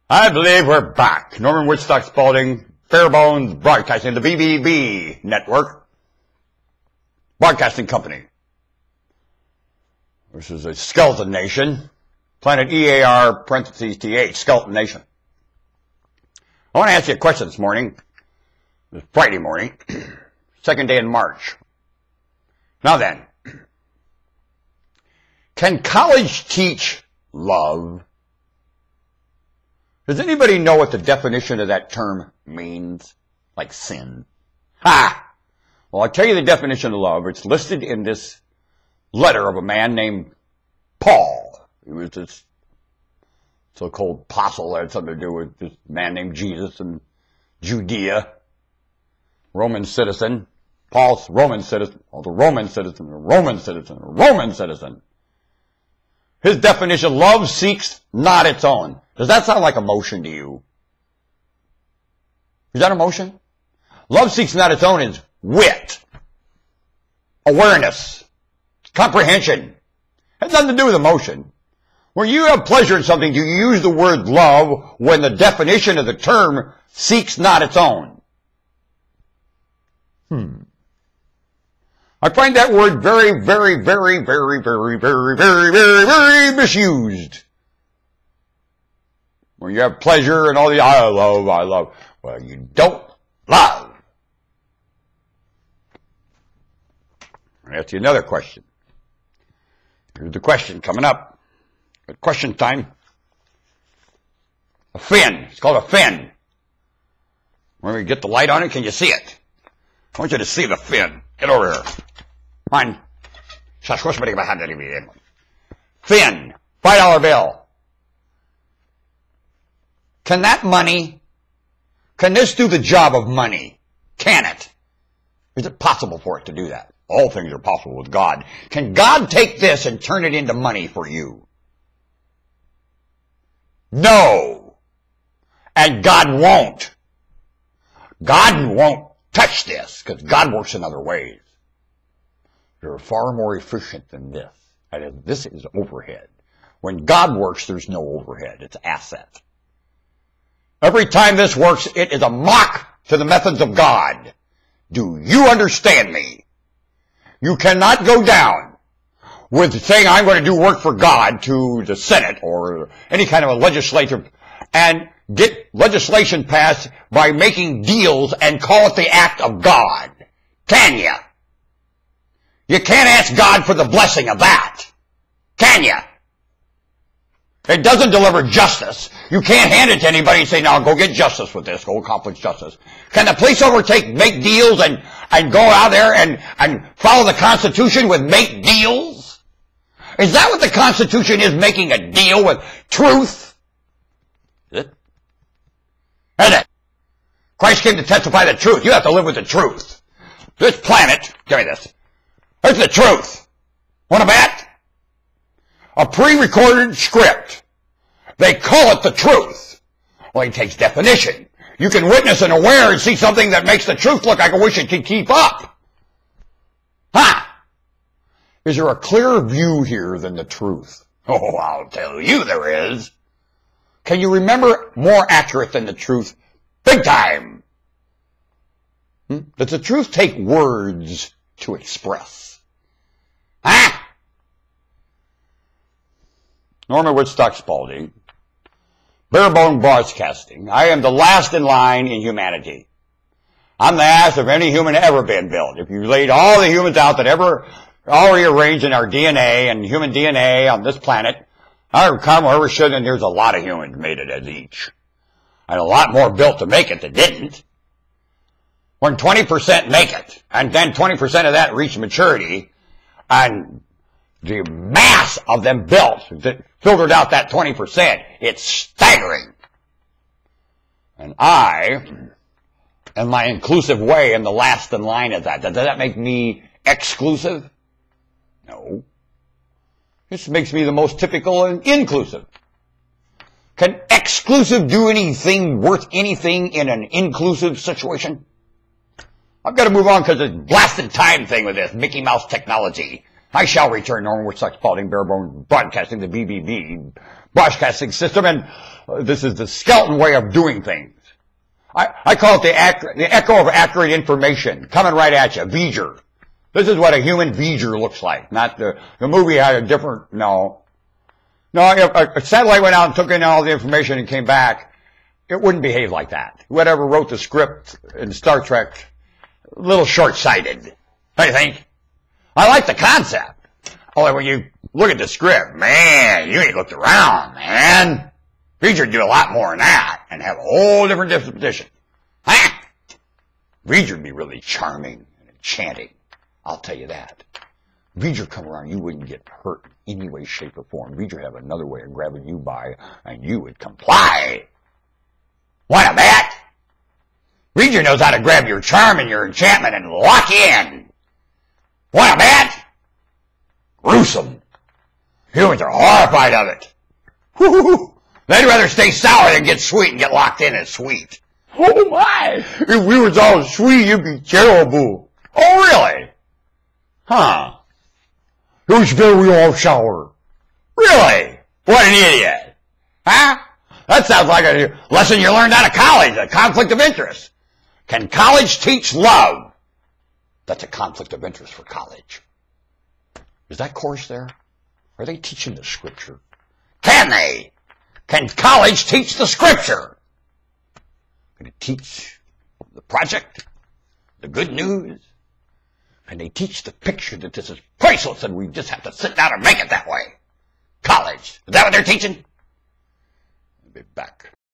I believe we're back. Norman Woodstock Spalding, Barebones Broadcasting, the BBB network. Broadcasting company. This is a skeleton nation. Planet EAR parentheses TH, skeleton nation. I want to ask you a question this morning. It's Friday morning, second day in March. Now then, can college teach love? Does anybody know what the definition of that term means? Like sin. Ha! Well, I'll tell you the definition of love. It's listed in this letter of a man named Paul. He was this so-called apostle that had something to do with this man named Jesus in Judea. Roman citizen. Paul's Roman citizen. Oh, the Roman citizen, the Roman citizen, the Roman citizen. His definition, love seeks not its own. Does that sound like emotion to you? Is that emotion? Love seeks not its own is wit, awareness, comprehension. It has nothing to do with emotion. When you have pleasure in something, do you use the word love when the definition of the term seeks not its own? I find that word very, very, very, very, very, very, very, very, very misused. When you have pleasure and all the I love. Well, you don't love. I'll ask you another question. Here's the question coming up. At question time. A fin. It's called a fin. When we get the light on it, can you see it? I want you to see the fin. Get over here. Come on. Fin. $5 bill. Can that money, can this do the job of money? Can it? Is it possible for it to do that? All things are possible with God. Can God take this and turn it into money for you? No. And God won't. God won't touch this because God works in other ways. They're far more efficient than this. And this is overhead. When God works, there's no overhead. It's asset. Every time this works, it is a mock to the methods of God. Do you understand me? You cannot go down with saying I'm going to do work for God to the Senate or any kind of a legislature and get legislation passed by making deals and call it the act of God. Can you? You can't ask God for the blessing of that. Can you? It doesn't deliver justice. You can't hand it to anybody and say, now go get justice with this. Go accomplish justice. Can the police make deals and go out there and follow the Constitution with make deals? Is that what the Constitution is, making a deal with truth? Is it? Is it? Christ came to testify the truth. You have to live with the truth. This planet, give me this. It's the truth. Want to bet? A pre-recorded script. They call it the truth. Well, it takes definition. You can witness and aware and see something that makes the truth look like I wish it could keep up. Is there a clearer view here than the truth? Oh, I'll tell you there is. Can you remember more accurate than the truth? Big time. Does the truth take words to express? Norman Woodstock Spalding, Barebone Broadcasting. I am the last in line in humanity. I'm the last of any human ever been built. If you laid all the humans out that ever already arranged in our DNA and human DNA on this planet, our karma ever should, and there's a lot of humans made it as each. And a lot more built to make it that didn't. When 20% make it, and then 20% of that reach maturity, and the mass of them built that filtered out that 20%, it's staggering. And I, in my inclusive way, am the last in line of that. Does that make me exclusive? No. This makes me the most typical and inclusive. Can exclusive do anything worth anything in an inclusive situation? I've got to move on because it's blasted time thing with this Mickey Mouse technology. I shall return normal with such Spalding Barebone Broadcasting, the BBB broadcasting system, and this is the skeleton way of doing things. I call it the echo of accurate information coming right at you, V'ger. This is what a human V'ger looks like. Not the movie had a different, no. No, if a satellite went out and took in all the information and came back, it wouldn't behave like that. Whoever wrote the script in Star Trek, a little short-sighted. I think. I like the concept. Only when you look at the script, man, you ain't looked around, man. V'ger do a lot more than that and have a whole different disposition. Huh? V'ger be really charming and enchanting. I'll tell you that. V'ger come around, you wouldn't get hurt in any way, shape, or form. V'ger have another way of grabbing you by, and you would comply. Want a bet? V'ger knows how to grab your charm and your enchantment and lock you in. Want a bet? Gruesome. Humans are horrified of it. Woo-hoo-hoo. They'd rather stay sour than get sweet and get locked in as sweet. Oh my! If we was all sweet, you'd be terrible. Oh really? Huh. Who's better we all shower? Really? What an idiot. Huh? That sounds like a lesson you learned out of college, a conflict of interest. Can college teach love? That's a conflict of interest for college. Is that course there? Are they teaching the scripture? Can they? Can college teach the scripture? Can it teach the project? The good news? Can they teach the picture that this is priceless and we just have to sit down and make it that way? College. Is that what they're teaching? I'll be back.